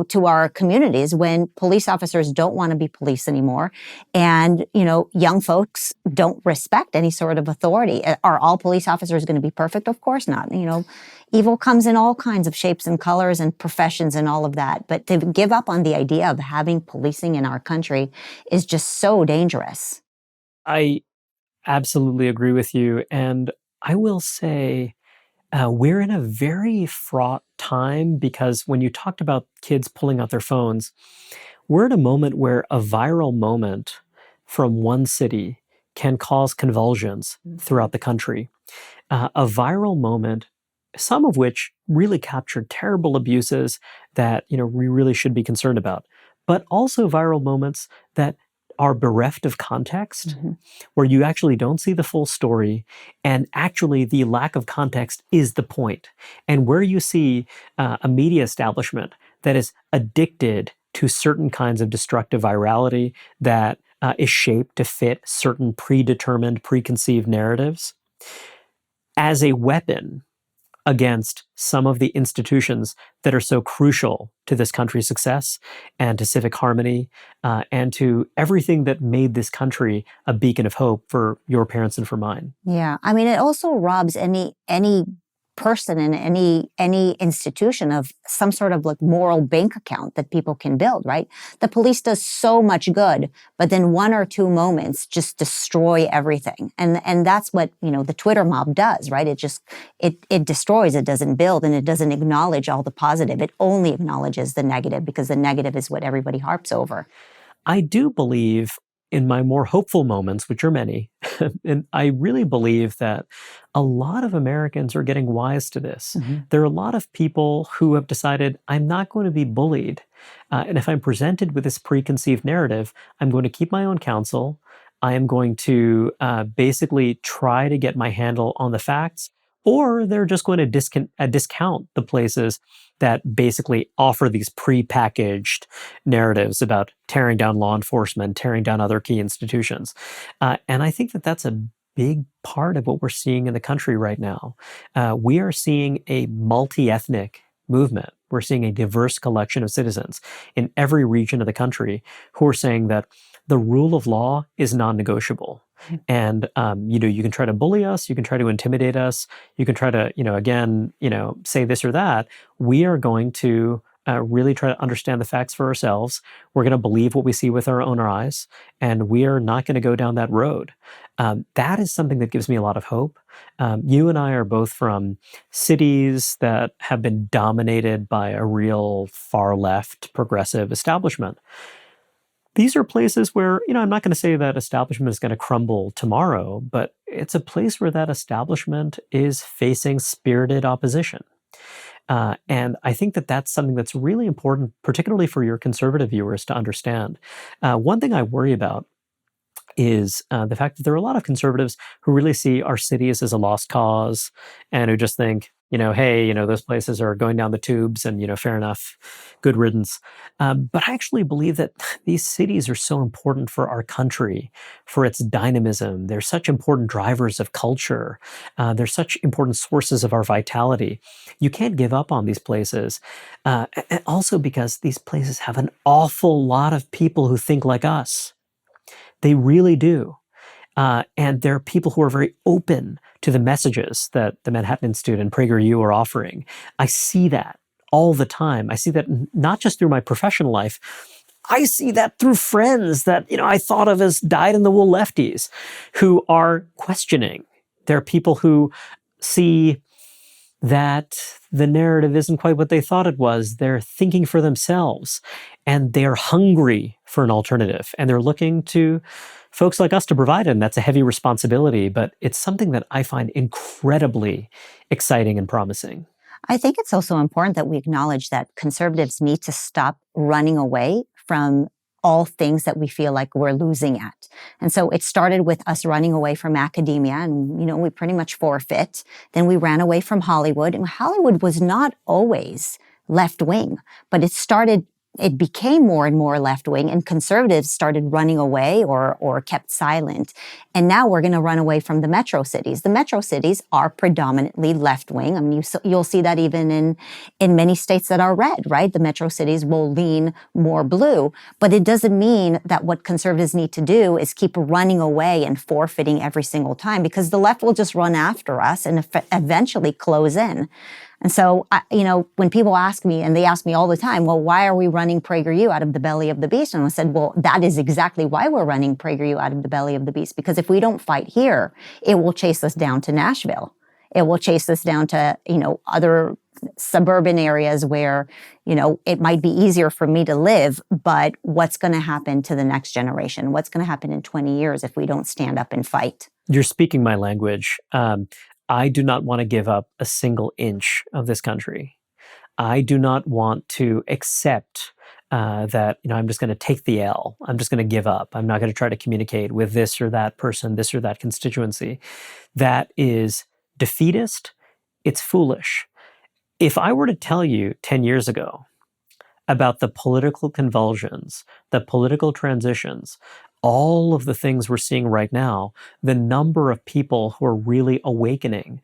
Speaker 1: to our communities when police officers don't want to be police anymore, and, young folks don't respect any sort of authority. Are all police officers going to be perfect? Of course not. Evil comes in all kinds of shapes and colors and professions and all of that. But to give up on the idea of having policing in our country is just so dangerous.
Speaker 2: I absolutely agree with you. And I will say, we're in a very fraught time because when you talked about kids pulling out their phones, we're at a moment where a viral moment from one city can cause convulsions throughout the country. A viral moment, some of which really captured terrible abuses that we really should be concerned about, but also viral moments that are bereft of context, where you actually don't see the full story, and actually the lack of context is the point. And where you see a media establishment that is addicted to certain kinds of destructive virality that is shaped to fit certain predetermined, preconceived narratives as a weapon against some of the institutions that are so crucial to this country's success and to civic harmony and to everything that made this country a beacon of hope for your parents and for mine.
Speaker 1: Yeah. I mean, it also robs any person in any institution of some sort of like moral bank account that people can build, right? The police does so much good, but then one or two moments just destroy everything. And that's what, the Twitter mob does, right? It destroys, it doesn't build, and it doesn't acknowledge all the positive. It only acknowledges the negative because the negative is what everybody harps over.
Speaker 2: I do believe in my more hopeful moments, which are many, and I really believe that a lot of Americans are getting wise to this. There are a lot of people who have decided, I'm not going to be bullied. And if I'm presented with this preconceived narrative, I'm going to keep my own counsel. I am going to basically try to get my handle on the facts, or they're just going to discount the places that basically offer these prepackaged narratives about tearing down law enforcement, tearing down other key institutions. And I think that that's a big part of what we're seeing in the country right now. We are seeing a multi-ethnic movement. We're seeing a diverse collection of citizens in every region of the country who are saying that the rule of law is non-negotiable. And, you can try to bully us, you can try to intimidate us, you can try to, say this or that. We are going to really try to understand the facts for ourselves. We're going to believe what we see with our own eyes, and we are not going to go down that road. That is something that gives me a lot of hope. You and I are both from cities that have been dominated by a real far left progressive establishment. These are places where, I'm not going to say that establishment is going to crumble tomorrow, but it's a place where that establishment is facing spirited opposition. And I think that that's something that's really important, particularly for your conservative viewers to understand. One thing I worry about is the fact that there are a lot of conservatives who really see our cities as a lost cause and who just think, hey, those places are going down the tubes and, fair enough, good riddance. But I actually believe that these cities are so important for our country, for its dynamism. They're such important drivers of culture. They're such important sources of our vitality. You can't give up on these places. And also because these places have an awful lot of people who think like us. They really do. And there are people who are very open to the messages that the Manhattan Institute and PragerU are offering. I see that all the time. I see that not just through my professional life. I see that through friends that, I thought of as dyed-in-the-wool lefties who are questioning. There are people who see that the narrative isn't quite what they thought it was. They're thinking for themselves, and they're hungry for an alternative, and they're looking to folks like us to provide it. And that's a heavy responsibility, but it's something that I find incredibly exciting and promising.
Speaker 1: I think it's also important that we acknowledge that conservatives need to stop running away from all things that we feel like we're losing at. And so it started with us running away from academia, and, we pretty much forfeit. Then we ran away from Hollywood, and Hollywood was not always left-wing, but it became more and more left-wing, and conservatives started running away or kept silent. And now we're going to run away from the metro cities. The metro cities are predominantly left-wing. I mean, you'll see that even in many states that are red, right? The metro cities will lean more blue, but it doesn't mean that what conservatives need to do is keep running away and forfeiting every single time, because the left will just run after us and eventually close in. And so, when people ask me, and they ask me all the time, well, why are we running PragerU out of the belly of the beast? And I said, well, that is exactly why we're running PragerU out of the belly of the beast. Because if we don't fight here, it will chase us down to Nashville. It will chase us down to, other suburban areas where, it might be easier for me to live, but what's going to happen to the next generation? What's going to happen in 20 years if we don't stand up and fight?
Speaker 2: You're speaking my language. I do not want to give up a single inch of this country. I do not want to accept that, I'm just going to take the L. I'm just going to give up. I'm not going to try to communicate with this or that person, this or that constituency. That is defeatist. It's foolish. If I were to tell you 10 years ago about the political convulsions, the political transitions, all of the things we're seeing right now, the number of people who are really awakening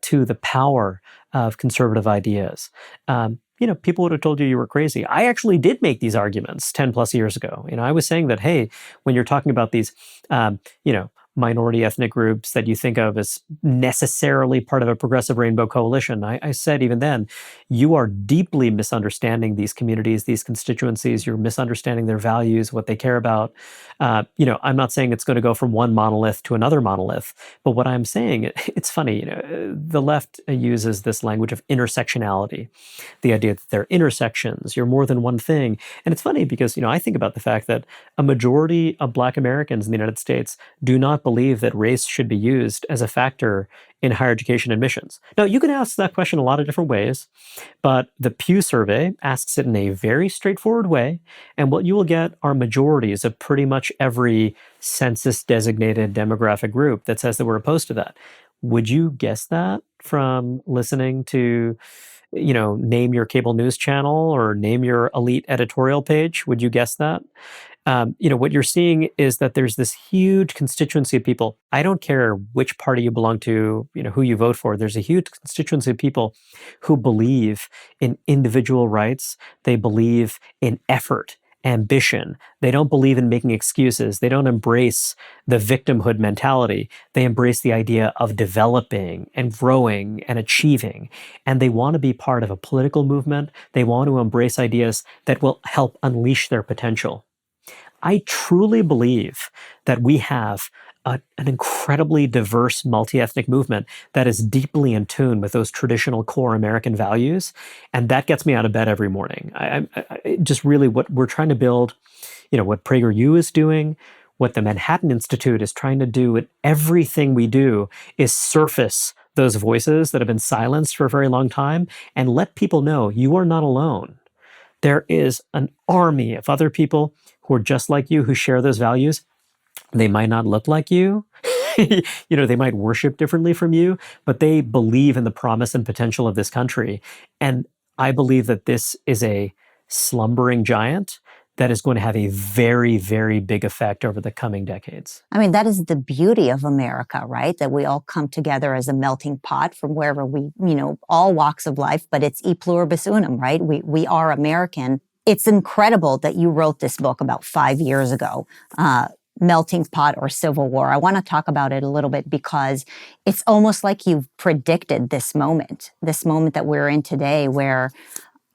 Speaker 2: to the power of conservative ideas, people would have told you were crazy. I actually did make these arguments 10 plus years ago. I was saying that, hey, when you're talking about these, minority ethnic groups that you think of as necessarily part of a progressive rainbow coalition, I said even then, you are deeply misunderstanding these communities, these constituencies. You're misunderstanding their values, what they care about. I'm not saying it's going to go from one monolith to another monolith, but what I'm saying, it's funny, the left uses this language of intersectionality, the idea that they're intersections, you're more than one thing. And it's funny because, I think about the fact that a majority of Black Americans in the United States do not believe that race should be used as a factor in higher education admissions. Now, you can ask that question a lot of different ways, but the Pew survey asks it in a very straightforward way, and what you will get are majorities of pretty much every census-designated demographic group that says that we're opposed to that. Would you guess that from listening to, name your cable news channel or name your elite editorial page? Would you guess that? What you're seeing is that there's this huge constituency of people. I don't care which party you belong to, who you vote for. There's a huge constituency of people who believe in individual rights. They believe in effort, ambition. They don't believe in making excuses. They don't embrace the victimhood mentality. They embrace the idea of developing and growing and achieving. And they want to be part of a political movement. They want to embrace ideas that will help unleash their potential. I truly believe that we have an incredibly diverse multi-ethnic movement that is deeply in tune with those traditional core American values. And that gets me out of bed every morning. I just really what we're trying to build, what PragerU is doing, what the Manhattan Institute is trying to do, and everything we do is surface those voices that have been silenced for a very long time and let people know you are not alone. There is an army of other people who are just like you, who share those values. They might not look like you. They might worship differently from you, but they believe in the promise and potential of this country. And I believe that this is a slumbering giant that is going to have a very, very big effect over the coming decades.
Speaker 1: I mean, that is the beauty of America, right? That we all come together as a melting pot from wherever we, all walks of life, but it's e pluribus unum, right? We are American. It's incredible that you wrote this book about 5 years ago, Melting Pot or Civil War. I want to talk about it a little bit because it's almost like you've predicted this moment that we're in today where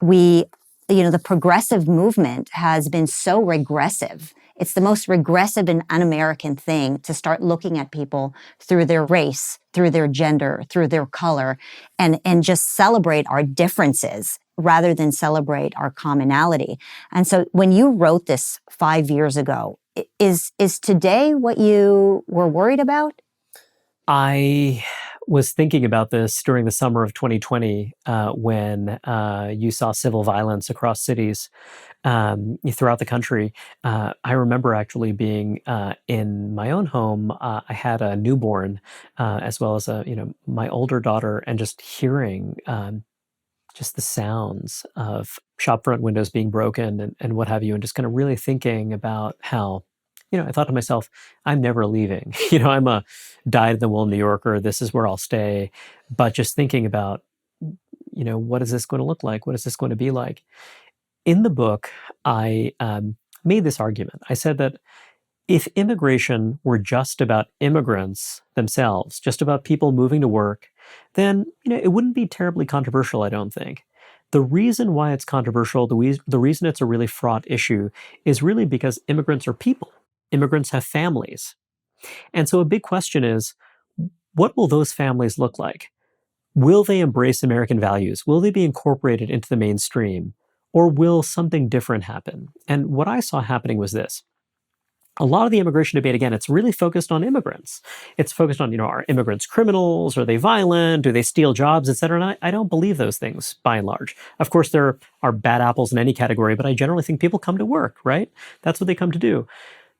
Speaker 1: the progressive movement has been so regressive. It's the most regressive and un-American thing to start looking at people through their race, through their gender, through their color, and just celebrate our differences rather than celebrate our commonality. And so when you wrote this 5 years ago, is today what you were worried about?
Speaker 2: I was thinking about this during the summer of 2020 when you saw civil violence across cities throughout the country. I remember actually being in my own home. I had a newborn as well as my older daughter, and just hearing just the sounds of shopfront windows being broken and what have you, and just kind of really thinking about how, I thought to myself, I'm never leaving. I'm a dyed-in-the-wool New Yorker. This is where I'll stay. But just thinking about, what is this going to look like? What is this going to be like? In the book, I made this argument. I said that if immigration were just about immigrants themselves, just about people moving to work, then it wouldn't be terribly controversial, I don't think. The reason why it's controversial, the reason it's a really fraught issue, is really because immigrants are people. Immigrants have families. And so a big question is, what will those families look like? Will they embrace American values? Will they be incorporated into the mainstream? Or will something different happen? And what I saw happening was this. a lot of the immigration debate, again, it's really focused on immigrants. It's focused on, are immigrants criminals? Are they violent? Do they steal jobs, et cetera? And I don't believe those things by and large. Of course, there are bad apples in any category, but I generally think people come to work, right? That's what they come to do.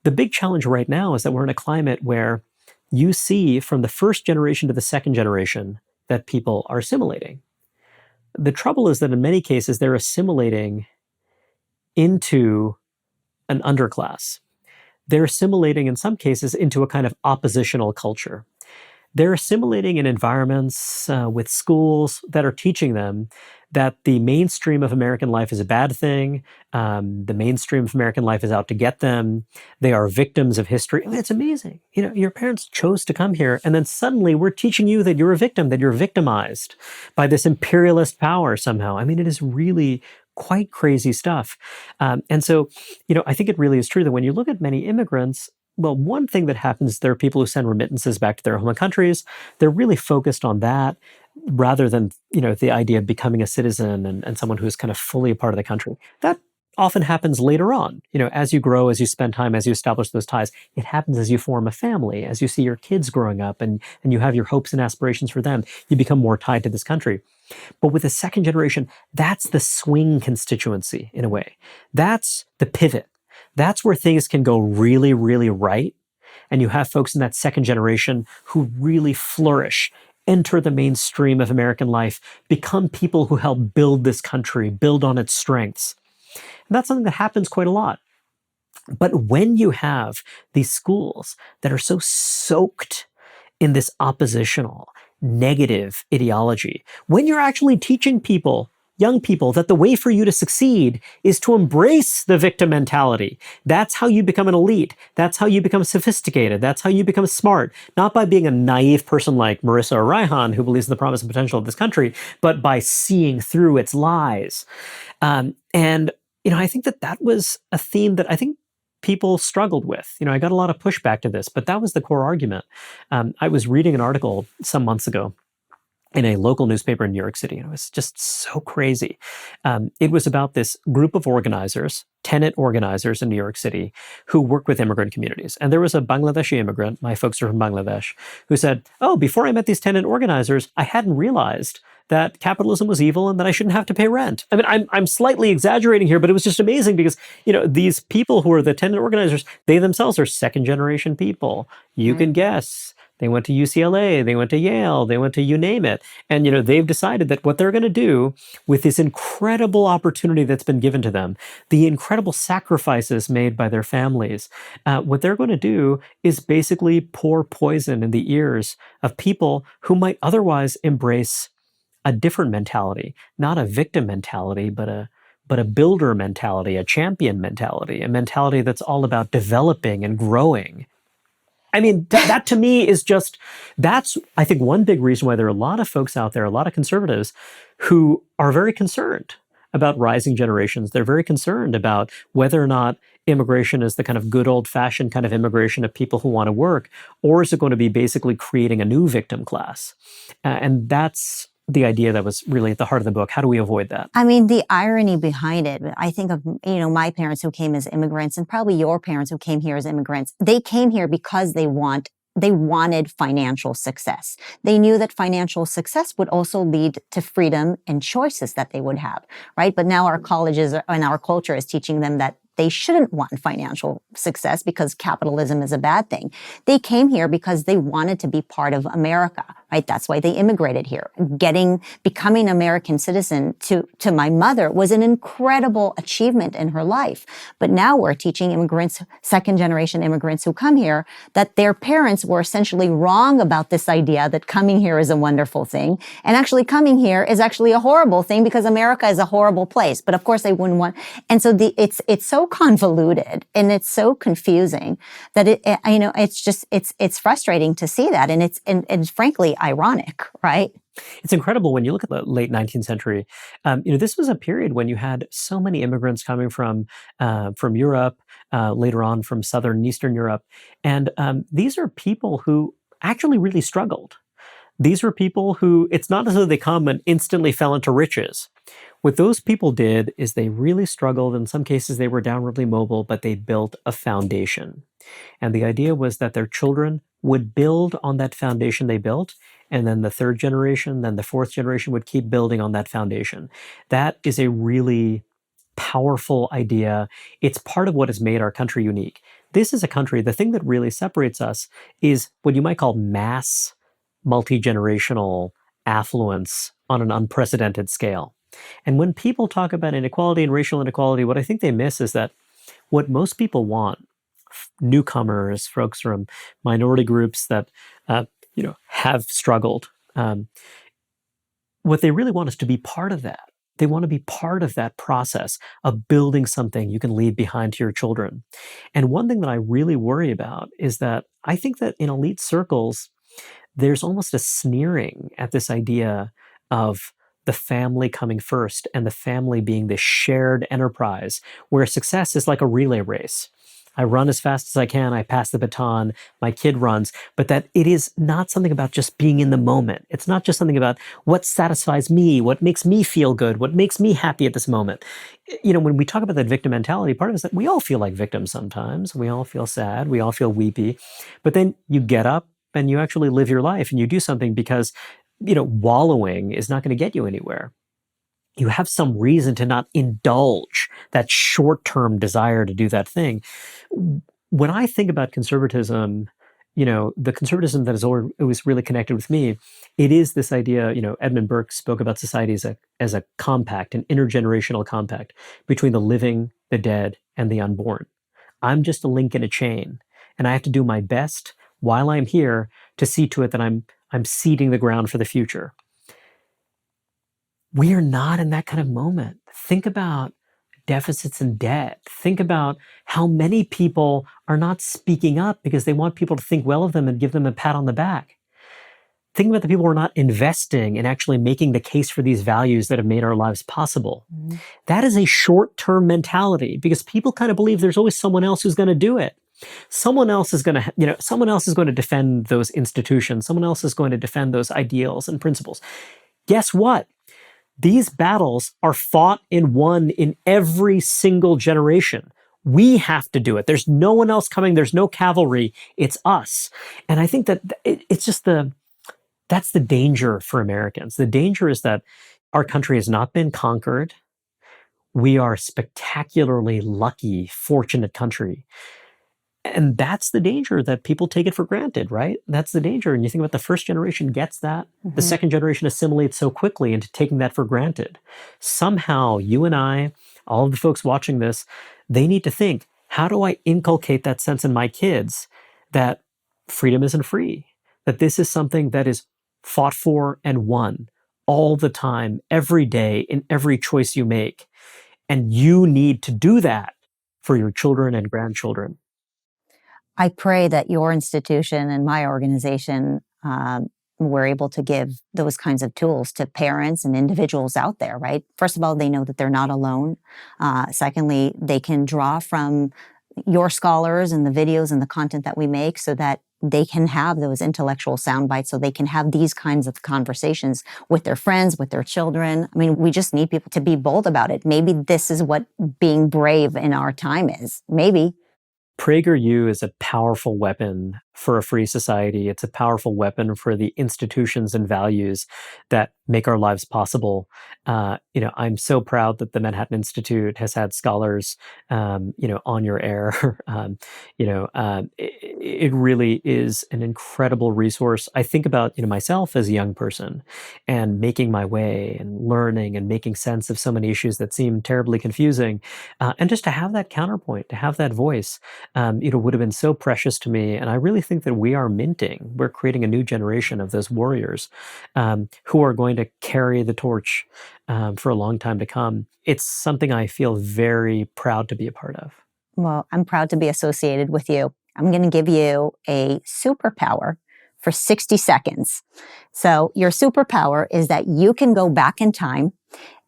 Speaker 2: The big challenge right now is that we're in a climate where you see from the first generation to the second generation that people are assimilating. The trouble is that in many cases, they're assimilating into an underclass. They're assimilating in some cases into a kind of oppositional culture. They're assimilating in environments with schools that are teaching them that the mainstream of American life is a bad thing. The mainstream of American life is out to get them. They are victims of history. I mean, it's amazing. Your parents chose to come here, and then suddenly we're teaching you that you're a victim, that you're victimized by this imperialist power somehow. I mean, it is really quite crazy stuff. And so, I think it really is true that when you look at many immigrants, well, one thing that happens, there are people who send remittances back to their home countries. They're really focused on that rather than, the idea of becoming a citizen and someone who's kind of fully a part of the country. That often happens later on. As you grow, as you spend time, as you establish those ties, it happens as you form a family, as you see your kids growing up and you have your hopes and aspirations for them, you become more tied to this country. But with the second generation, that's the swing constituency in a way. That's the pivot. That's where things can go really, really right. And you have folks in that second generation who really flourish, enter the mainstream of American life, become people who help build this country, build on its strengths. And that's something that happens quite a lot. But when you have these schools that are so soaked in this oppositional, negative ideology, when you're actually teaching people, young people, that the way for you to succeed is to embrace the victim mentality. That's how you become an elite. That's how you become sophisticated. That's how you become smart. Not by being a naive person like Marissa or Reihan, who believes in the promise and potential of this country, but by seeing through its lies. I think that was a theme that I think people struggled with. I got a lot of pushback to this, but that was the core argument. I was reading an article some months ago in a local newspaper in New York City, and it was just so crazy. It was about this group of organizers, tenant organizers in New York City, who work with immigrant communities. And there was a Bangladeshi immigrant, my folks are from Bangladesh, who said, before I met these tenant organizers, I hadn't realized that capitalism was evil and that I shouldn't have to pay rent. I mean, I'm slightly exaggerating here, but it was just amazing because, these people who are the tenant organizers, they themselves are second generation people. You can guess. They went to UCLA, they went to Yale, they went to you name it. And, they've decided that what they're going to do with this incredible opportunity that's been given to them, the incredible sacrifices made by their families, what they're going to do is basically pour poison in the ears of people who might otherwise embrace a different mentality, not a victim mentality, but a builder mentality, a champion mentality, a mentality that's all about developing and growing. I mean, that to me is that's, I think, one big reason why there are a lot of folks out there, a lot of conservatives who are very concerned about rising generations. They're very concerned about whether or not immigration is the kind of good old-fashioned kind of immigration of people who want to work, or is it going to be basically creating a new victim class? And that's the idea that was really at the heart of the book. How do we avoid that?
Speaker 1: I mean, the irony behind it, I think of, my parents who came as immigrants and probably your parents who came here as immigrants. They came here because they wanted financial success. They knew that financial success would also lead to freedom and choices that they would have, right? But now our colleges and our culture is teaching them that they shouldn't want financial success because capitalism is a bad thing. They came here because they wanted to be part of America, right? That's why they immigrated here. Becoming an American citizen to my mother was an incredible achievement in her life. But now we're teaching immigrants, second generation immigrants who come here, that their parents were essentially wrong about this idea that coming here is a wonderful thing. And actually coming here is actually a horrible thing because America is a horrible place. But of course they wouldn't want, and so it's so convoluted and it's so confusing that it's frustrating to see that. And it's frankly ironic, right?
Speaker 2: It's incredible when you look at the late 19th century. This was a period when you had so many immigrants coming from Europe, later on from Southern and Eastern Europe. And these are people who actually really struggled. These were people who, it's not as though they come and instantly fell into riches. What those people did is they really struggled. In some cases, they were downwardly mobile, but they built a foundation. And the idea was that their children would build on that foundation they built. And then the third generation, then the fourth generation would keep building on that foundation. That is a really powerful idea. It's part of what has made our country unique. This is a country, the thing that really separates us is what you might call mass multi-generational affluence on an unprecedented scale. And when people talk about inequality and racial inequality, what I think they miss is that what most people want, newcomers, folks from minority groups that have struggled, what they really want is to be part of that. They want to be part of that process of building something you can leave behind to your children. And one thing that I really worry about is that I think that in elite circles, there's almost a sneering at this idea of the family coming first and the family being this shared enterprise where success is like a relay race. I run as fast as I can, I pass the baton, my kid runs, but that it is not something about just being in the moment. It's not just something about what satisfies me, what makes me feel good, what makes me happy at this moment. When we talk about that victim mentality, part of it is that we all feel like victims sometimes. We all feel sad, we all feel weepy, but then you get up and you actually live your life and you do something because, wallowing is not going to get you anywhere. You have some reason to not indulge that short-term desire to do that thing. When I think about conservatism, the conservatism that is always really connected with me, it is this idea, Edmund Burke spoke about society as a compact, an intergenerational compact between the living, the dead, and the unborn. I'm just a link in a chain, and I have to do my best while I'm here to see to it that I'm seeding the ground for the future. We are not in that kind of moment. Think about deficits and debt. Think about how many people are not speaking up because they want people to think well of them and give them a pat on the back. Think about the people who are not investing in actually making the case for these values that have made our lives possible. Mm-hmm. That is a short-term mentality because people kind of believe there's always someone else who's going to do it. Someone else is going to defend those institutions. Someone else is going to defend those ideals and principles. Guess what? These battles are fought and won in every single generation. We have to do it. There's no one else coming. There's no cavalry. It's us. And I think that it's just that's the danger for Americans. The danger is that our country has not been conquered. We are a spectacularly lucky, fortunate country. And that's the danger, that people take it for granted, right? That's the danger. And you think about the first generation gets that. Mm-hmm. The second generation assimilates so quickly into taking that for granted. Somehow, you and I, all of the folks watching this, they need to think, how do I inculcate that sense in my kids that freedom isn't free? That this is something that is fought for and won all the time, every day, in every choice you make. And you need to do that for your children and grandchildren.
Speaker 1: I pray that your institution and my organization were able to give those kinds of tools to parents and individuals out there, right? First of all, they know that they're not alone. Secondly, they can draw from your scholars and the videos and the content that we make so that they can have those intellectual sound bites, so they can have these kinds of conversations with their friends, with their children. I mean, we just need people to be bold about it. Maybe this is what being brave in our time is. Maybe.
Speaker 2: PragerU is a powerful weapon for a free society. It's a powerful weapon for the institutions and values that make our lives possible. I'm so proud that the Manhattan Institute has had scholars, on your air. It really is an incredible resource. I think about, myself as a young person and making my way and learning and making sense of so many issues that seem terribly confusing. And just to have that counterpoint, to have that voice, would have been so precious to me. And I really think that we're creating a new generation of those warriors who are going to carry the torch for a long time to come. It's something I feel very proud to be a part of.
Speaker 1: Well, I'm proud to be associated with you. I'm going to give you a superpower for 60 seconds. So your superpower is that you can go back in time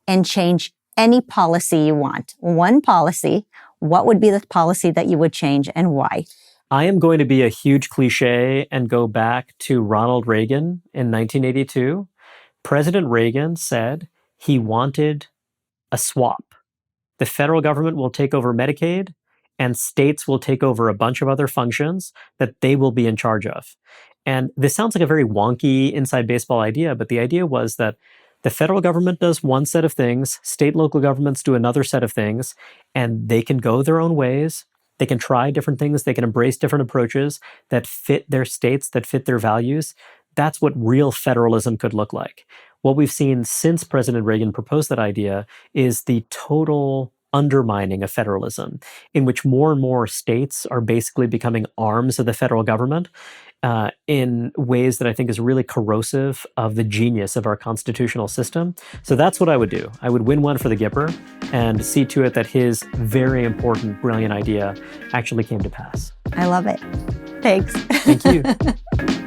Speaker 1: and change any policy you want. One policy. What would be the policy that you would change and why?
Speaker 2: I am going to be a huge cliche and go back to Ronald Reagan in 1982. President Reagan said He wanted a swap. The federal government will take over Medicaid, and states will take over a bunch of other functions that they will be in charge of. And this sounds like a very wonky inside baseball idea, but the idea was that the federal government does one set of things, state and local governments do another set of things, and they can go their own ways. They can try different things. They can embrace different approaches that fit their states, that fit their values. That's what real federalism could look like. What we've seen since President Reagan proposed that idea is the total undermining of federalism, in which more and more states are basically becoming arms of the federal government in ways that I think is really corrosive of the genius of our constitutional system. So that's what I would do. I would win one for the Gipper and see to it that his very important, brilliant idea actually came to pass.
Speaker 1: I love it. Thanks.
Speaker 2: Thank you.